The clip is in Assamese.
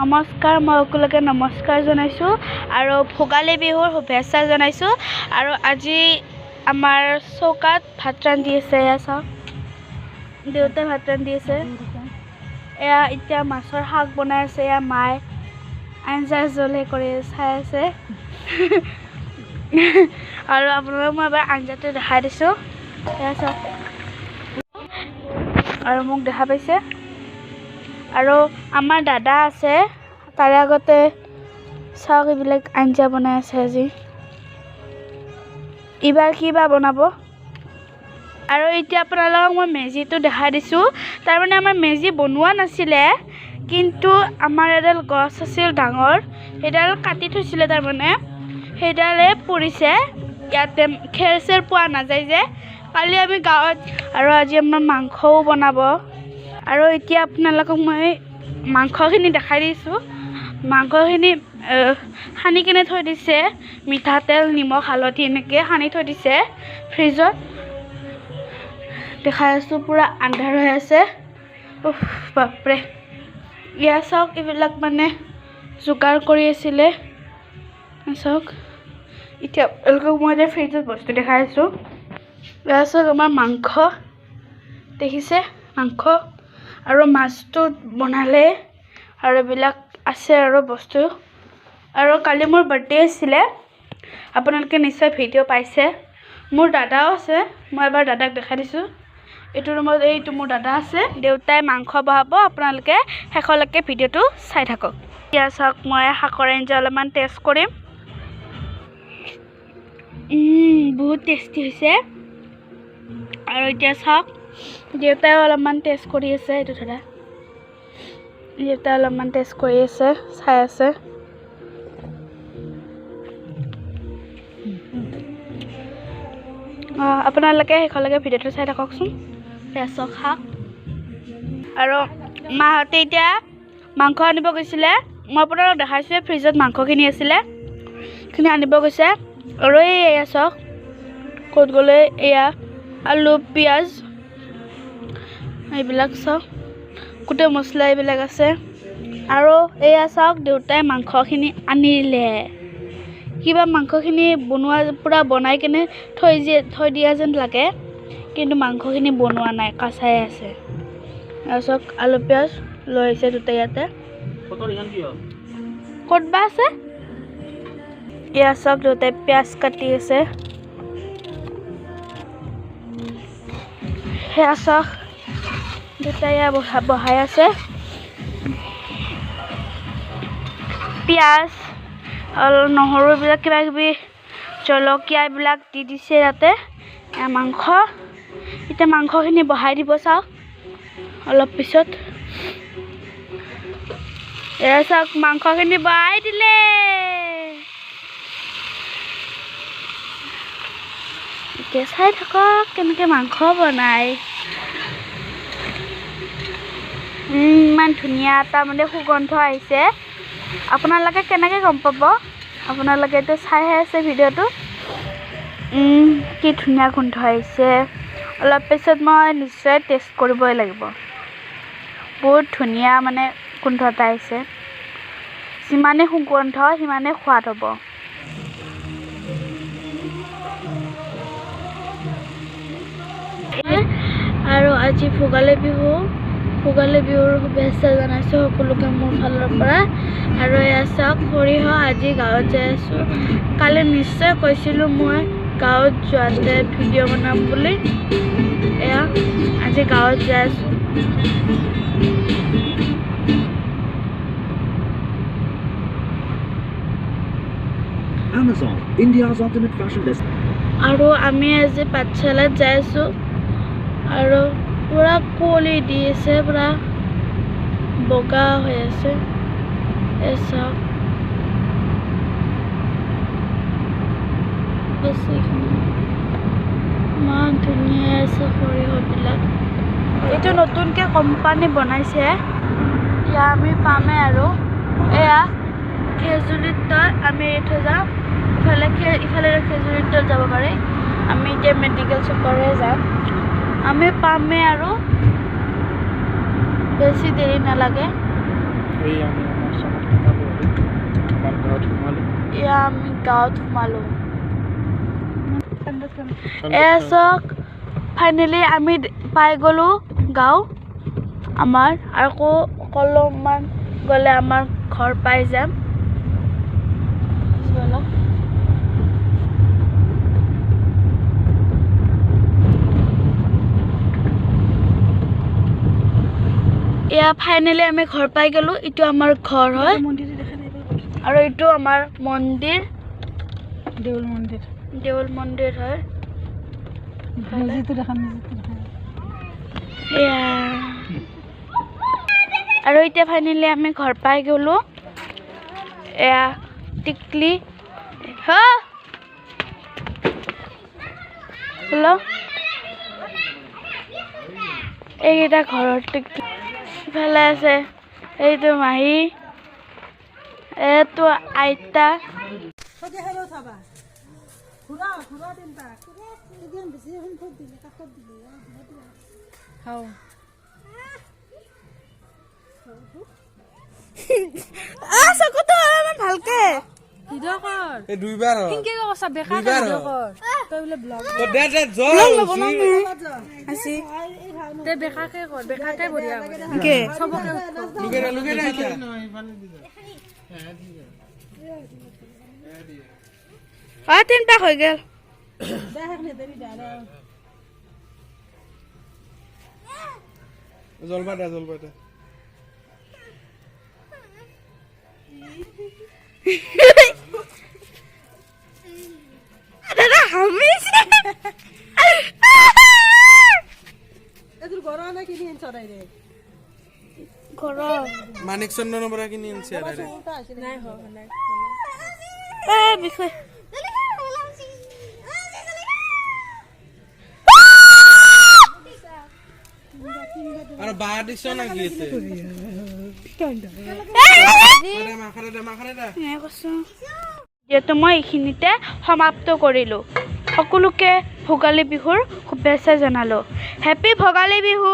নমস্কাৰ, মই সকলোকে নমস্কাৰ জনাইছোঁ আৰু ভোগালী বিহুৰ শুভেচ্ছা জনাইছোঁ। আৰু আজি আমাৰ চৌকাত ভাত ৰান্ধি আছে। এয়া চাওক, দেউতাই ভাত ৰান্ধি আছে। এয়া এতিয়া মাছৰ শাক বনাই আছে। এয়া মায়ে আঞ্জাৰ জলহে কৰি চাই আছে। আৰু আপোনালোকক মই এবাৰ আঞ্জাটো দেখাই দিছোঁ। এয়া চাওক, আৰু মোক দেখা পাইছে। আৰু আমাৰ দাদা আছে, তাৰে আগতে চাওক এইবিলাক আঞ্জা বনাই আছে। আজি এইবাৰ কিবা বনাব। আৰু এতিয়া আপোনালোকক মই মেজিটো দেখাই দিছোঁ। তাৰমানে আমাৰ মেজি বনোৱা নাছিলে, কিন্তু আমাৰ এডাল গছ আছিল ডাঙৰ, সেইডাল কাটি থৈছিলে। তাৰমানে সেইডালে পৰিছে ইয়াতে, খেৰ চেৰ পোৱা নাযায় যে। কালি আমি গাঁৱত, আৰু আজি আমাৰ মাংসও বনাব। আৰু এতিয়া আপোনালোকক মই মাংসখিনি দেখাই দিছোঁ। মাংসখিনি সানি কিনে থৈ দিছে, মিঠাতেল, নিমখ, হালধি এনেকৈ সানি থৈ দিছে ফ্ৰিজত। দেখাই আছোঁ, পূৰা আন্ধাৰ হৈ আছে। বাপৰে, এয়া চাওক, এইবিলাক মানে যোগাৰ কৰি আছিলে। চাওক, এতিয়া আপোনালোকক মই এতিয়া ফ্ৰিজত বস্তু দেখাই আছোঁ। এয়া চাওক, আমাৰ মাংস দেখিছে, মাংস আৰু মাছটো বনালে, আৰু এইবিলাক আছে আৰু বস্তু। আৰু কালি মোৰ বাৰ্থডে আছিলে, আপোনালোকে নিশ্চয় ভিডিঅ' পাইছে। মোৰ দাদাও আছে, মই এবাৰ দাদাক দেখাই দিছোঁ। এইটো ৰুমত এইটো মোৰ দাদা আছে। দেউতাই মাংস বহাব, আপোনালোকে শেষলৈকে ভিডিঅ'টো চাই থাকক। এতিয়া চাওক, মই শাকৰ আঞ্জা অলপমান টেষ্ট কৰিম। বহুত টেষ্টি হৈছে। আৰু এতিয়া চাওক, দেউতাই অলপমান টেষ্ট কৰি আছে। এইটো ধৰা, দেউতাই অলপমান টেষ্ট কৰি আছে, চাই আছে। আপোনালোকে শেষলৈকে ভিডিঅ'টো চাই থাককচোন। চাওক শাক। আৰু মাহঁতে এতিয়া মাংস আনিব গৈছিলে। মই আপোনালোকক দেখাইছোঁ, ফ্ৰিজত মাংসখিনি আছিলে, সেইখিনি আনিব গৈছে। আৰু এয়া চাওক, ক'ত গ'লে, এয়া আলু, পিঁয়াজ, এইবিলাক চাওক, গোটেই মছলা এইবিলাক আছে। আৰু এয়া চাওক, দেউতাই মাংসখিনি আনিলে। কিবা মাংসখিনি বনোৱা, পূৰা বনাই কিনে থৈ দিয়া যেন লাগে, কিন্তু মাংসখিনি বনোৱা নাই, কাঁচাই আছে। আৰু চাওক, আলু পিঁয়াজ লৈ আহিছে দুটাই ইয়াতে। ক'ত বা আছে। এয়া চাওক, দেউতাই পিঁয়াজ কাটি আছে। সেয়া চাওক, দেউতাই বহাই আছে। পিঁয়াজ আৰু নহৰু এইবিলাক কিবা কিবি, জলকীয়া এইবিলাক দি দিছে ইয়াতে। মাংস, এতিয়া মাংসখিনি বহাই দিব। চাওক, অলপ পিছত এয়া চাওক, মাংসখিনি বহাই দিলে। এতিয়া চাই থাকক কেনেকৈ মাংস বনায়। ইমান ধুনীয়া এটা মানে সুগন্ধ আহিছে। আপোনালোকে কেনেকৈ গম পাব? আপোনালোকেতো চাইহে আছে ভিডিঅ'টো। কি ধুনীয়া গোন্ধ আহিছে। অলপ পিছত মই নিশ্চয় টেষ্ট কৰিবই লাগিব। বহুত ধুনীয়া মানে গোন্ধ এটা আহিছে। যিমানেই সুগন্ধ, সিমানেই সোৱাদ হ'ব। আৰু আজি ভোগালী বিহুৰ শুভেচ্ছা জনাইছোঁ সকলোকে মোৰ ফালৰ পৰা। আৰু এয়া চাওক, সৰিয়হ আজি গাঁৱত যাই আছোঁ। কালি নিশ্চয় কৈছিলোঁ মই গাঁৱত যোৱাতে ভিডিঅ' বনাম বুলি। এয়া আজি গাঁৱত যাই আছোঁ। Amazon, India's ultimate fashion destination. আৰু আমি আজি পাঠশালাত যাই আছোঁ। আৰু পূৰা কুঁৱলী দি আছে, পূৰা বগা হৈ আছে। এই চাওক, ইমান ধুনীয়া আছে সৰিয়হবিলাক। এইটো নতুনকৈ কোম্পানী বনাইছে, এতিয়া আমি পামেই। আৰু এয়া খেজুৰিৰ তল, আমি এইটো যাম। ইফালে খেজুৰিৰ তল যাব পাৰি। আমি এতিয়া মেডিকেল চকৰে যাম। আমি পামেই আৰু বেছি দেৰি নালাগে। এতিয়া আমি গাঁৱত সোমালোঁ এয়া চাওক ফাইনেলি আমি পাই গ'লোঁ গাঁও আমাৰ আকৌ অলপমান গ'লে আমাৰ ঘৰ পাই যাম এয়া ফাইনেলি আমি ঘৰ পাই গ'লোঁ এইটো আমাৰ ঘৰ হয় আৰু এইটো আমাৰ মন্দিৰ দেউল মন্দিৰ হয় এয়া আৰু এতিয়া ফাইনেলি আমি ঘৰ পাই গ'লোঁ এয়া টিকলি হেল্ল' এইকেইটা ঘৰৰ টিকলি ইফালে আছে এইটো মাহী এইটো আইতা ভালকে ভিডিঅ' কৰ এই দুইবাৰ কিনকে কৈছা বেকা ভিডিঅ' কৰ তই বোলে ব্লগ দে জল আসি তে বেকাকে কৰ বেকাকে বঢ়িয়া কে সবকে লুগে না ইটা তিনটা হৈ গেল জলবা দে দাদা হামিছে এদুর গরা না কিনি এনছাই রে গরা মানিক চন্দনৰ পৰা কিনি এনছে ৰে নাই হ নাই এ বিষয় আৰে বাদ দিছ না কি এতে যিহেতু মই এইখিনিতে সমাপ্ত কৰিলোঁ সকলোকে ভোগালী বিহুৰ শুভেচ্ছা জনালোঁ হেপী ভোগালী বিহু